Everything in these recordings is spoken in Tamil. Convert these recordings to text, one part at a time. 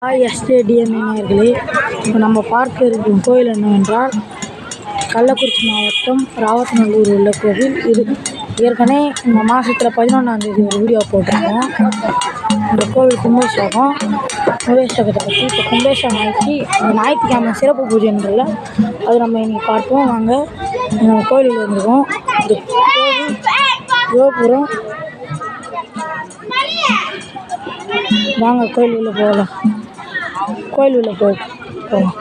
எஸ்டேடிஎம் நேயர்களே, இப்போ நம்ம பார்க்க இருக்கும் கோயில் என்னவென்றால் கள்ளக்குறிச்சி மாவட்டம் ராவத்தநல்லூர் உள்ள கோவில். இது ஏற்கனவே இந்த மாதத்தில் 11ஆம் தேதி ஒரு வீடியோ போட்டிருக்கோம். இந்த கோவில் கும்பாபிஷேகத்தை பற்றி. இப்போ கும்பாபிஷேகம் ஆகிடுச்சு. ஞாயிற்றுக்கிழமை சிறப்பு பூஜைன்றதில்ல, அது நம்ம இன்றைக்கி பார்ப்போம். வாங்க, நம்ம கோயிலில் வந்திருக்கோம். இந்த கோவில் கோபுரம். வாங்க கோயில் உள்ள போகலாம். கோயில் உள்ள போகலாம்.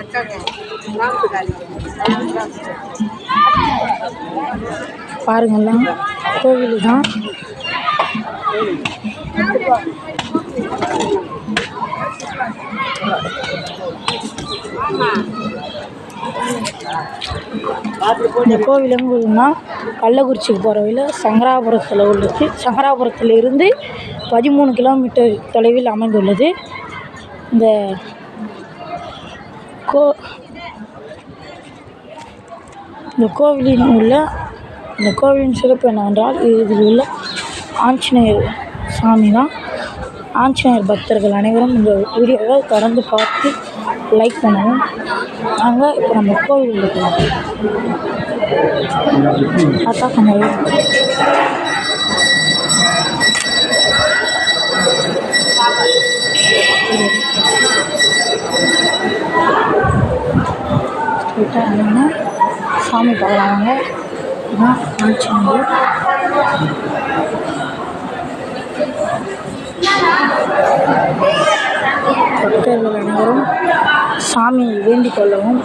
பாருங்கள்லாம் கோவில் தான். இந்த கோவில் எங்கே இருக்குன்னா கள்ளக்குறிச்சிக்கு போகிற வழியில் சங்கராபுரத்தில் உள்ளது. சங்கராபுரத்தில் இருந்து 13 கிலோமீட்டர் தொலைவில் அமைந்துள்ளது. இந்த கோவிலின் சிறப்பு என்னவென்றால், இதில் உள்ள ஆஞ்சநேயர் சாமி தான். ஆஞ்சநேயர் பக்தர்கள் அனைவரும் இந்த வீடியோவை தொடர்ந்து பார்த்து லைக் பண்ணவும். நாங்கள் இப்போ நம்ம கோவில் இருக்கலாம். பார்த்தா கொஞ்சம் சாமி பார்க்கலாங்க. இதுதான் ஆஞ்சநேயர். பக்தர்கள் அனைவரும் சாமியை வேண்டிக் கொள்ளவும்.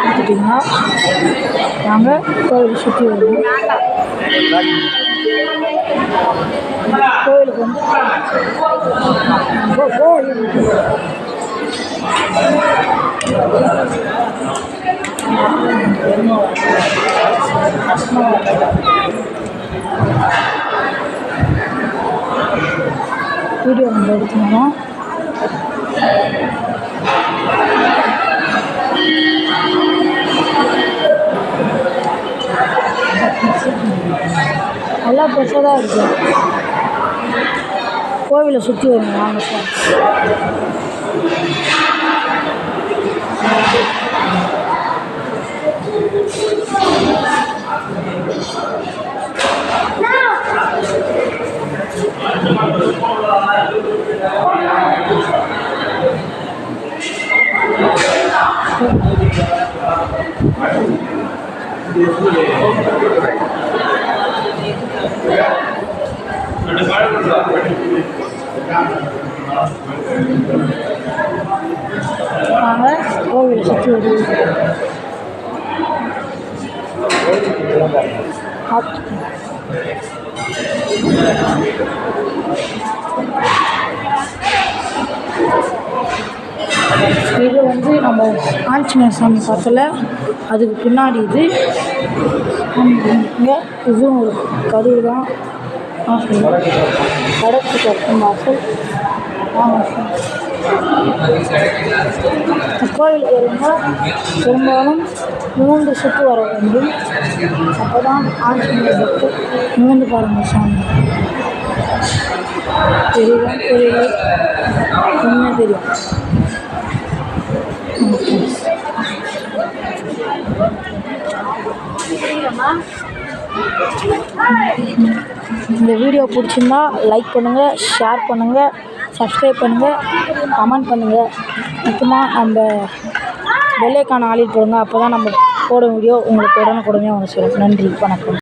பார்த்தீங்கன்னா நாங்கள் கோவில் சுற்றி வருவோம். கோவிலுக்கு வந்து வீடியோ நம்ம எடுத்துக்கணும். நல்லா பெருசாக இருக்கு. கோவிலை சுற்றி வருங்க. வாங்க சார். நாங்கள் கோவிலை சுற்றி வருவோம். இது வந்து நம்ம ஆஞ்சநேயர் சாமி பார்த்தல, அதுக்கு பின்னாடி இதுவும் ஒரு கதவு தான். வடக்கு பக்கம் வாசல். கோவிலுக்கு வரும்போது பெரும்பாலும் 3 சுற்று வர வேண்டும். அப்போ தான் ஆஞ்சநேயர் பக்தர் நிமிர்ந்து பாருங்கள் சாமி. தெரியல என்ன தெரியும். இந்த வீடியோ பிடிச்சிருந்தா லைக் பண்ணுங்கள், ஷேர் பண்ணுங்கள், சப்ஸ்கிரைப் பண்ணுங்கள், கமெண்ட் பண்ணுங்கள். முக்கியமாக நம்ம பெல் ஐகான் ஆளில் போடுங்க. அப்போ தான் நம்ம போட வீடியோ உங்களுக்கு உடனுக்குடனே வந்து சேரும். நன்றி, வணக்கம்.